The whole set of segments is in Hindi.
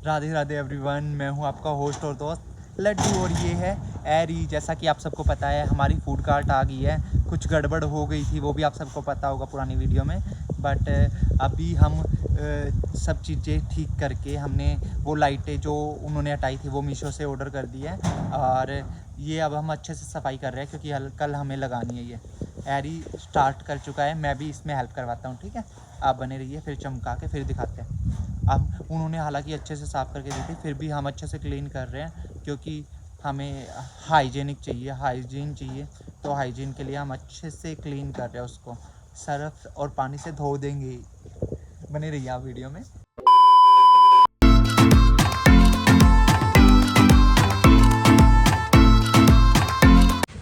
राधे राधे एवरीवन, मैं हूं आपका होस्ट और दोस्त लड्डू और ये है एरी। जैसा कि आप सबको पता है हमारी फूड कार्ट आ गई है। कुछ गड़बड़ हो गई थी, वो भी आप सबको पता होगा पुरानी वीडियो में। बट अभी हम सब चीज़ें ठीक करके हमने वो लाइटें जो उन्होंने हटाई थी वो मीशो से ऑर्डर कर दी है। और ये अब हम अच्छे से सफाई कर रहे हैं क्योंकि कल हमें लगानी है। ये एरी स्टार्ट कर चुका है, मैं भी इसमें हेल्प करवाता हूँ। ठीक है, आप बने रहिए, फिर चमका के फिर दिखाते हैं। अब उन्होंने हालांकि अच्छे से साफ़ करके दी थी, फिर भी हम अच्छे से क्लीन कर रहे हैं क्योंकि हमें हाइजीनिक चाहिए, हाइजीन चाहिए। तो हाइजीन के लिए हम अच्छे से क्लीन कर रहे हैं, उसको सर्फ और पानी से धो देंगे। बने रहिए आप वीडियो में।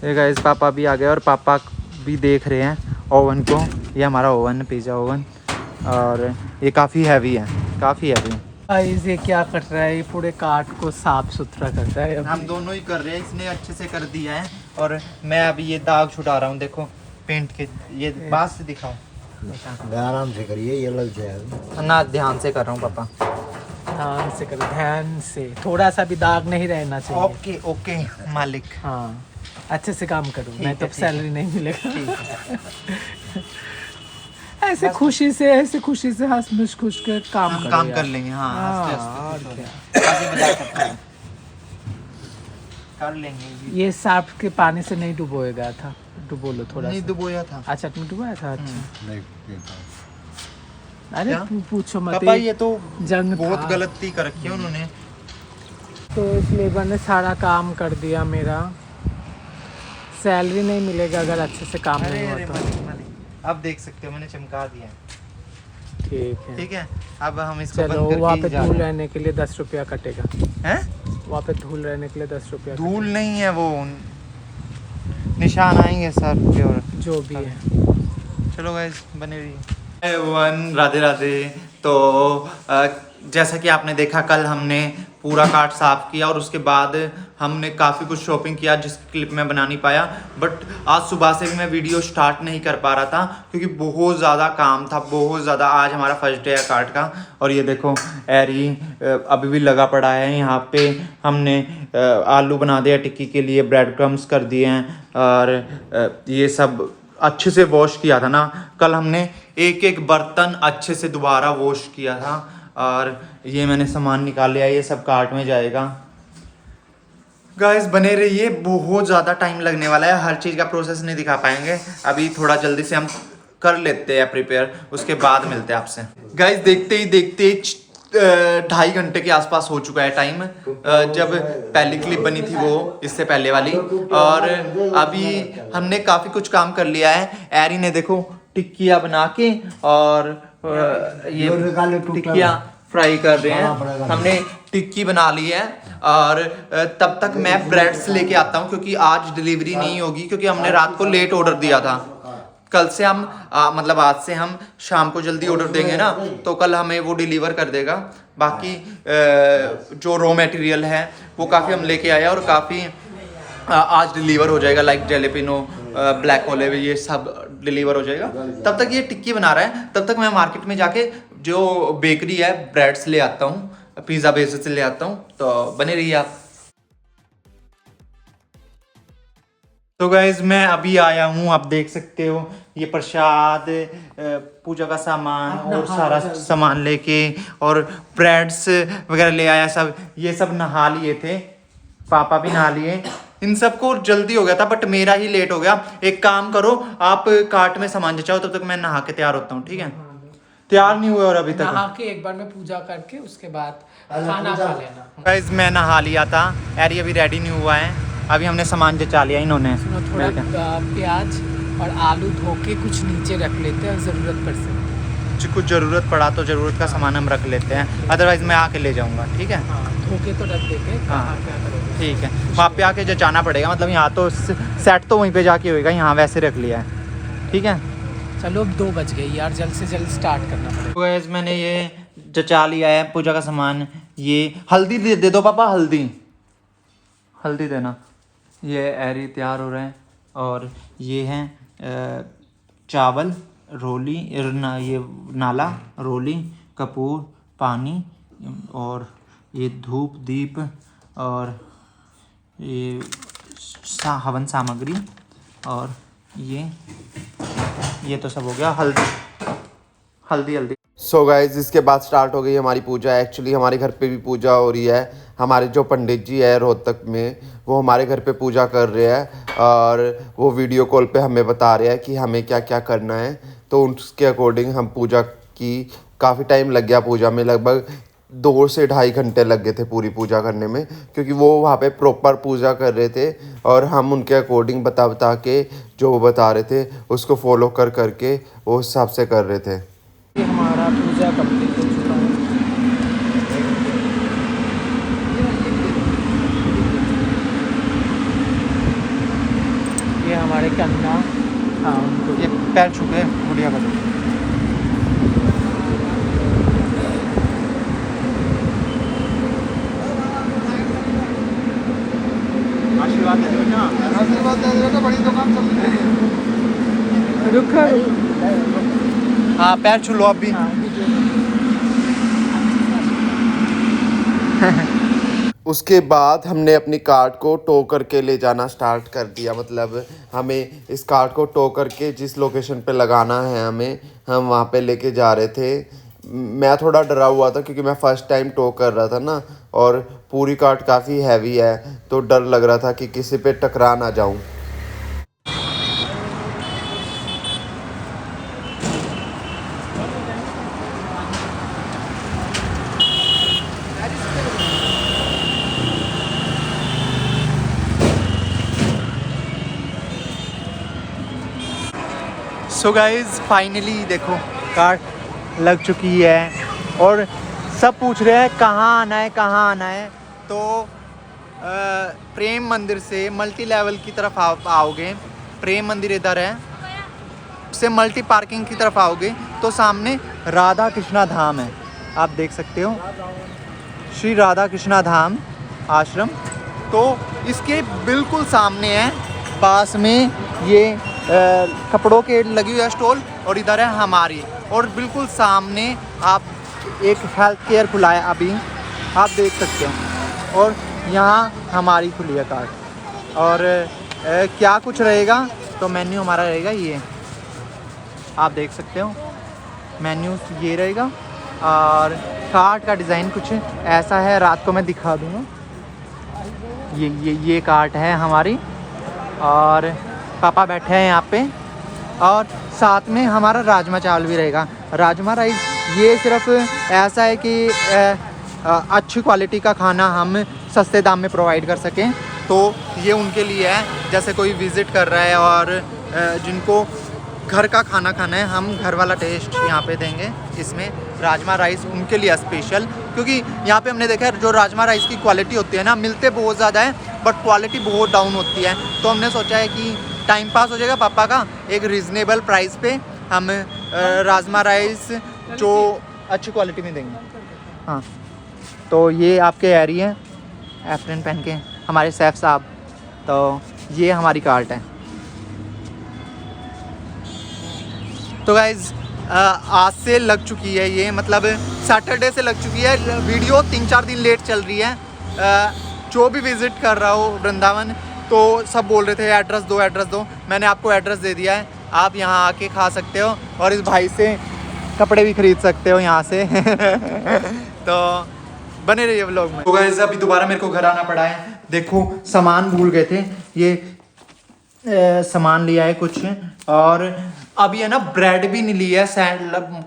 ये गाइस पापा भी आ गए और पापा भी देख रहे हैं ओवन को। ये हमारा ओवन है, पिज़्ज़ा ओवन, और ये काफ़ी हैवी है, काफ़ी हैवी है। गाइस ये क्या कर रहा है, ये पूरे कार्ट को साफ सुथरा कर रहा है। हम दोनों ही कर रहे हैं, इसने अच्छे से कर दिया है और मैं अभी ये दाग छुटा रहा हूँ। देखो पेंट के, ये बात से दिखाओ। आराम से करिए, ये लग जाएगा ना, ध्यान से कर रहा हूँ पापा, ध्यान से करो, ध्यान से, थोड़ा सा भी दाग नहीं रहना चाहिए। ओके ओके मालिक। हाँ, अच्छे से काम करो, नहीं तो सैलरी नहीं मिलेगा। ऐसे खुशी से हंस मुझ खुश कर काम करो काम यार। कर लेंगे। हाँ, हाँ, और क्या। ऐसे मजाक करते हैं। कर लेंगे। ये साफ के पानी से नहीं डुबोएगा था, डुबो लो थोड़ा नहीं सा। डुबोया था। अच्छा तुम डुबाया था? अच्छा नहीं अरे क्या? पूछो मत, पापा ये तो जंग बहुत था। गलती कर रखी है उन्होंने। तो इस लेबर ने सारा काम कर दिया मेरा। सैलरी नहीं मिलेगा अगर अच्छे से काम नहीं अरे हुआ मालिक मालिक, अब देख सकते हो मैंने चमका दिया है। तो। ठीक है, ठीक है, अब हम इसको चलो बंद करके वहाँ पे ही जा धूल रहे हैं। रहने के लिए 10 रुपया कटेगा। हैं? वहाँ पे धूल रहने के लिए 10 रुपया धूल नहीं है, वो निशान आएंगे सर पे और जो भी है। चलो गाइस बने रहिए। एवरीवन, राधे राधे। तो जैसा कि आपने देखा, कल हमने पूरा कार्ट साफ़ किया और उसके बाद हमने काफ़ी कुछ शॉपिंग किया जिसकी क्लिप मैं बना नहीं पाया। बट आज सुबह से भी मैं वीडियो स्टार्ट नहीं कर पा रहा था क्योंकि बहुत ज़्यादा काम था, बहुत ज़्यादा। आज हमारा फर्स्ट डे है कार्ट का। और ये देखो एरी अभी भी लगा पड़ा है यहाँ पे। हमने आलू बना दिया टिक्की के लिए, ब्रेड क्रम्स कर दिए हैं और ये सब अच्छे से वॉश किया था ना। कल हमने एक एक बर्तन अच्छे से दोबारा वॉश किया था। और ये मैंने सामान निकाल लिया, ये सब कार्ट में जाएगा। गाइस बने रहिए, बहुत ज़्यादा टाइम लगने वाला है, हर चीज़ का प्रोसेस नहीं दिखा पाएंगे। अभी थोड़ा जल्दी से हम कर लेते हैं प्रिपेयर, उसके बाद मिलते हैं आपसे। गाइस देखते ही देखते 2.5 घंटे के आसपास हो चुका है टाइम, जब पहली क्लिप बनी थी वो, इससे पहले वाली। और अभी हमने काफ़ी कुछ काम कर लिया है। एरी ने देखो टिक्कियाँ बना के और ये टिक्कियाँ फ्राई कर रहे हैं। हमने टिक्की बना ली है और तब तक मैं ब्रेड्स लेके आता हूँ क्योंकि आज डिलीवरी नहीं होगी क्योंकि हमने रात को लेट ऑर्डर दिया था। कल से हम मतलब आज से हम शाम को जल्दी ऑर्डर देंगे ना, तो कल हमें वो डिलीवर कर देगा। बाकी जो रॉ मटेरियल है वो काफ़ी हम लेके आए और काफ़ी आज डिलीवर हो जाएगा, लाइक जेलेपिनो, ब्लैक ओलिव, ये सब डिलीवर हो जाएगा। तब तक ये टिक्की बना रहा है, तब तक मैं मार्केट में जाके जो बेकरी है ब्रेड्स ले आता हूँ, पिज़्ज़ा बेस से ले आता हूँ। तो बने रहिए आप। तो गाइज मैं अभी आया हूँ, आप देख सकते हो ये प्रसाद, पूजा का सामान और सारा सामान लेके, और ब्रेड्स वगैरह ले आया सब। ये सब नहा लिए थे, पापा भी नहा लिए। इन सबको जल्दी हो गया था बट मेरा ही लेट हो गया। एक काम करो, आप कार्ट में सामान जचाओ, तब तक मैं नहा के तैयार होता हूँ। ठीक है, तैयार नहीं हुए और अभी तक। नहा के एक बार में पूजा करके उसके बाद खाना खा लेना। गाइस मैं नहा लिया था, एरी अभी रेडी नहीं हुआ है। अभी हमने सामान जचा लिया इन्होंने। थोड़ा प्याज और आलू धो के कुछ नीचे रख लेते हैं, ज़रूरत पड़ सकती है। कुछ ज़रूरत पड़ा तो ज़रूरत का सामान हम रख लेते हैं, अदरवाइज़ मैं आके ले जाऊंगा। ठीक है, हाँ, धो के तो रख देते हैं। हाँ क्या करोगे? ठीक है, वहाँ पे आके जचाना पड़ेगा। मतलब यहाँ तो सेट तो वहीं पे जाके होएगा, यहाँ वैसे रख लिया है। ठीक है, चलो अब 2 बज गई यार, जल्द से जल्द स्टार्ट करना पड़ेगा। गाइस मैंने ये जचा लिया है पूजा का सामान। ये हल्दी दे दो पापा, हल्दी देना। ये एरी तैयार हो रहे हैं और ये हैं चावल, रोली, ये नाला, रोली, कपूर, पानी और ये धूप दीप और ये हवन सामग्री और ये तो सब हो गया। हल्दी। सो गाइज इसके बाद स्टार्ट हो गई हमारी पूजा। एक्चुअली हमारे घर पे भी पूजा हो रही है। हमारे जो पंडित जी है रोहतक में, वो हमारे घर पे पूजा कर रहे हैं और वो वीडियो कॉल पे हमें बता रहे हैं कि हमें क्या क्या करना है। तो उसके अकॉर्डिंग हम पूजा की। काफ़ी टाइम लग गया पूजा में, लगभग 2 से 2.5 घंटे लग गए थे पूरी पूजा करने में, क्योंकि वो वहाँ पे प्रॉपर पूजा कर रहे थे और हम उनके अकॉर्डिंग बता के जो वो बता रहे थे उसको फॉलो करके वो हिसाब से कर रहे थे। ये हमारा पूजा कंप्लीट हो चुका है। ये हमारे कन्या, हाँ उनको ये पैर छुपे गुड़िया का। आशीर्वाद दे बेटा, बड़ी दुकान चल रही है। रुको। हाँ पैर छू लो आप भी। उसके बाद हमने अपनी कार्ट को टो करके ले जाना स्टार्ट कर दिया। मतलब हमें इस कार्ट को टो करके जिस लोकेशन पे लगाना है हम वहाँ पे लेके जा रहे थे। मैं थोड़ा डरा हुआ था क्योंकि मैं फ़र्स्ट टाइम टो कर रहा था ना, और पूरी कार्ट काफ़ी हैवी है, तो डर लग रहा था कि किसी पे टकरा ना जाऊँ। सो गाइज फाइनली देखो कार्ट लग चुकी है और सब पूछ रहे हैं कहाँ आना है। तो प्रेम मंदिर से मल्टी लेवल की तरफ आओगे। प्रेम मंदिर इधर है, से मल्टी पार्किंग की तरफ आओगे तो सामने राधा कृष्णा धाम है। आप देख सकते हो श्री राधा कृष्णा धाम आश्रम। तो इसके बिल्कुल सामने है, पास में ये कपड़ों के लगी हुई है स्टॉल और इधर है हमारी, और बिल्कुल सामने आप एक हेल्थ केयर खुला है अभी, आप देख सकते हो। और यहाँ हमारी खुली है कार्ट। और क्या कुछ रहेगा तो मेन्यू हमारा रहेगा ये, आप देख सकते हो मेन्यू ये रहेगा। और कार्ट का डिज़ाइन कुछ ऐसा है, रात को मैं दिखा दूँगा। ये कार्ट है हमारी और पापा बैठे हैं यहाँ पे। और साथ में हमारा राजमा चावल भी रहेगा। राजमा राइस ये सिर्फ ऐसा है कि अच्छी क्वालिटी का खाना हम सस्ते दाम में प्रोवाइड कर सकें, तो ये उनके लिए है। जैसे कोई विज़िट कर रहा है और जिनको घर का खाना खाना है, हम घर वाला टेस्ट यहाँ पे देंगे। इसमें राजमा राइस उनके लिए स्पेशल, क्योंकि यहाँ पे हमने देखा है जो राजमा राइस की क्वालिटी होती है ना, मिलते बहुत ज़्यादा है बट क्वालिटी बहुत डाउन होती है। तो हमने सोचा है कि टाइम पास हो जाएगा पापा का, एक रीज़नेबल प्राइस पे हम राजमा राइस जो अच्छी क्वालिटी में देंगे। हाँ तो ये आपके एरी हैं एप्रन पहन के हमारे सैफ साहब। तो ये हमारी कार्ट है। तो गाइज़ आज से लग चुकी है ये, मतलब सैटरडे से लग चुकी है। वीडियो 3-4 दिन लेट चल रही है। जो भी विज़िट कर रहा हो वृंदावन तो सब बोल रहे थे एड्रेस दो। मैंने आपको एड्रेस दे दिया है, आप यहाँ आके खा सकते हो और इस भाई से कपड़े भी खरीद सकते हो यहाँ से। तो बने रहिए व्लॉग में। तो गाइस अभी दोबारा मेरे को घर आना पड़ा है। देखो सामान भूल गए थे, ये सामान लिया है कुछ, और अभी है ना ब्रेड भी नहीं लिया है,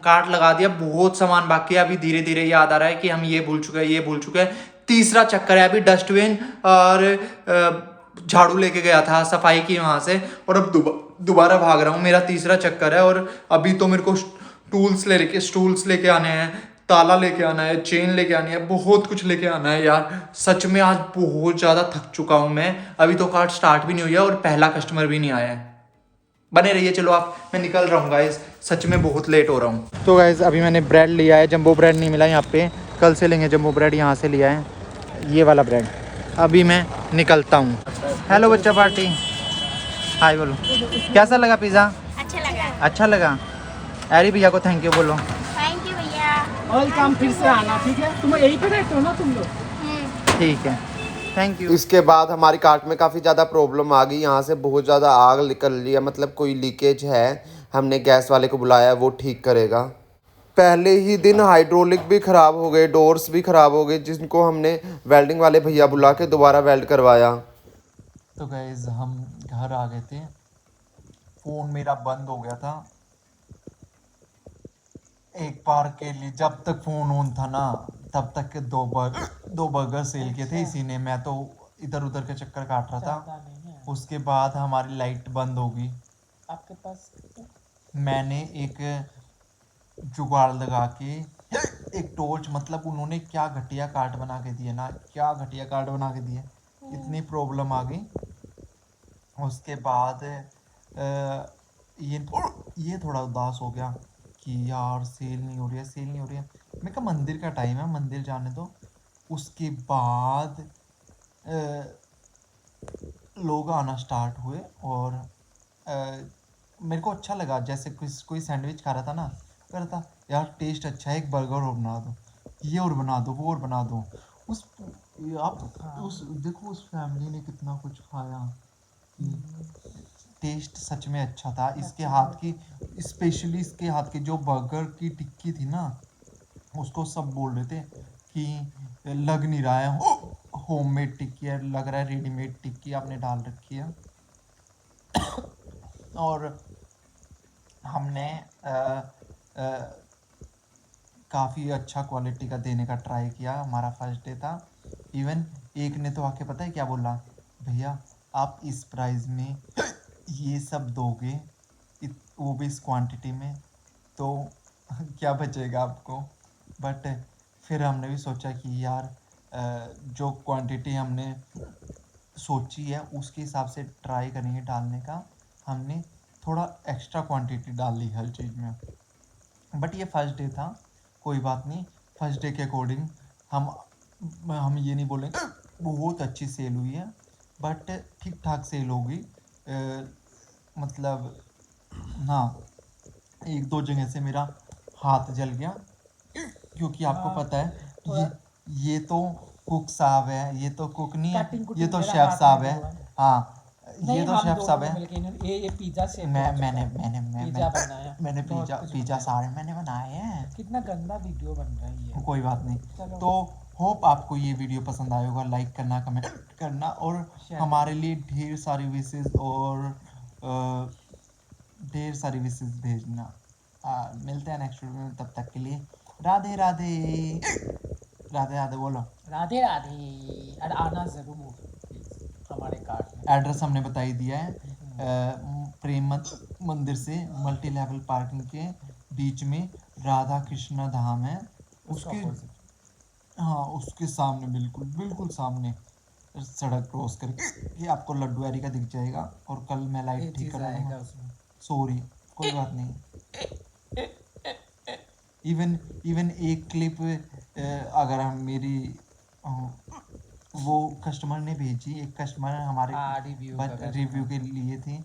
कार्ट लगा दिया। बहुत सामान बाकी है, अभी धीरे धीरे याद आ रहा है कि हम ये भूल चुके हैं। तीसरा चक्कर है अभी, डस्टबिन और झाड़ू लेके गया था सफाई की वहाँ से, और अब दोबारा भाग रहा हूँ। मेरा तीसरा चक्कर है और अभी तो मेरे को स्टूल्स लेके आने हैं, ताला लेके आना है, चेन लेके आनी है, बहुत कुछ लेके आना है यार। सच में आज बहुत ज़्यादा थक चुका हूँ मैं। अभी तो कार्ट स्टार्ट भी नहीं हुई है और पहला कस्टमर भी नहीं आया है। बने रहिए, चलो आप, मैं निकल रहा हूँ गाइस, सच में बहुत लेट हो रहा हूँ। तो गाइस अभी मैंने ब्रेड लिया है, जंबो ब्रेड नहीं मिला यहाँ पे, कल से लेंगे जंबो ब्रेड। यहाँ से लिया है ये वाला ब्रेड। अभी मैं निकलता हूँ। हेलो बच्चा पार्टी, हाय बोलो। कैसा लगा पिज़्ज़ा? अच्छा लगा। अरे भैया को थैंक यू बोलो। थैंक यू भैया। और काम फिर से आना, ठीक है? तुम यहीं पे रहते हो ना तुम लोग? ठीक है, थैंक यू। इसके बाद हमारी कार्ट में काफ़ी ज़्यादा प्रॉब्लम आ गई। यहाँ से बहुत ज़्यादा आग निकल रही है, मतलब कोई लीकेज है। हमने गैस वाले को बुलाया, वो ठीक करेगा। पहले ही दिन हाइड्रोलिक भी ख़राब हो गए, डोर्स भी ख़राब हो गए, जिनको हमने वेल्डिंग वाले भैया बुला के दोबारा वेल्ड करवाया। तो गाइस हम घर आ गए थे, फ़ोन मेरा बंद हो गया था एक बार के लिए। जब तक फ़ोन ऑन था ना तब तक के दो बर्गर सेल किए थे इसी ने। मैं तो इधर उधर के चक्कर काट रहा था। उसके बाद हमारी लाइट बंद हो गई। आपके पास मैंने एक जुगाड़ लगा के एक टॉर्च, मतलब उन्होंने क्या घटिया कार्ड बना के दिए ना, क्या घटिया कार्ड बना के दिए, इतनी प्रॉब्लम आ गई। उसके बाद ये थोड़ा उदास हो गया कि यार सेल नहीं हो रही है, सेल नहीं हो रही है। मैं कहा मंदिर का टाइम है, मंदिर जाने दो। उसके बाद लोग आना स्टार्ट हुए और मेरे को अच्छा लगा। जैसे कोई सैंडविच खा रहा था ना, कह रहा था यार टेस्ट अच्छा है, एक बर्गर और बना दो, ये और बना दो, वो और बना दो। उस आप उस देखो उस फैमिली ने कितना कुछ खाया। टेस्ट सच में अच्छा था। इसके हाथ की, स्पेशली इसके हाथ की जो बर्गर की टिक्की थी ना, उसको सब बोल रहे थे कि लग नहीं रहा है होममेड टिक्की है, लग रहा है रेडीमेड टिक्की आपने डाल रखी है। और हमने काफ़ी अच्छा क्वालिटी का देने का ट्राई किया। हमारा फर्स्ट डे था। इवन एक ने तो आके पता है क्या बोला, भैया आप इस प्राइस में ये सब दोगे, वो भी इस क्वांटिटी में, तो क्या बचेगा आपको। बट फिर हमने भी सोचा कि यार जो क्वांटिटी हमने सोची है उसके हिसाब से ट्राई करेंगे डालने का। हमने थोड़ा एक्स्ट्रा क्वांटिटी डाल ली हर चीज़ में। बट ये फर्स्ट डे था, कोई बात नहीं। फर्स्ट डे के अकॉर्डिंग हम ये नहीं बोलेंगे बहुत अच्छी सेल हुई है, बट ठीक ठाक सेल होगी। मतलब हाँ, एक दो जगह से मेरा हाथ जल गया, क्योंकि आपको पता है ये तो कुक साहब है, ये तो कुक नहीं है, ये तो शेफ साहब है। हाँ, ये तो शेफ साहब है। ये पिज्जा से मैंने पिज्जा सारे मैंने बनाए हैं। कितना गंदा वीडियो बन रही है। कोई बात नहीं। तो होप आपको ये वीडियो पसंद आया होगा। लाइक करना, कमेंट करना और हमारे लिए ढेर सारी विशेष और ढेर सारी विशेष भेजना। मिलते हैं नेक्स्ट वीडियो में, तब तक के लिए राधे राधे। राधे राधे बोलो। राधे राधे। और आना जरूर हमारे कार्ड में। एड्रेस हमने बता ही दिया है। प्रेम मंदिर से मल्टी लेवल पार्किंग के बीच में राधा कृष्णा धाम है, उसके हाँ उसके सामने, बिल्कुल बिल्कुल सामने सड़क क्रॉस करके ये आपको लड्डू एरी का दिख जाएगा। और कल मैं लाइट ठीक करूँगा। सॉरी, कोई बात नहीं। इवन एक क्लिप अगर हम मेरी वो कस्टमर ने भेजी, एक कस्टमर हमारे रिव्यू के लिए थी,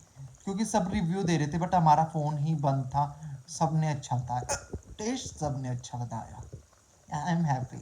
क्योंकि सब रिव्यू दे रहे थे बट हमारा फ़ोन ही बंद था। सब ने अच्छा बताया, टेस्ट सब ने अच्छा बताया। I am happy.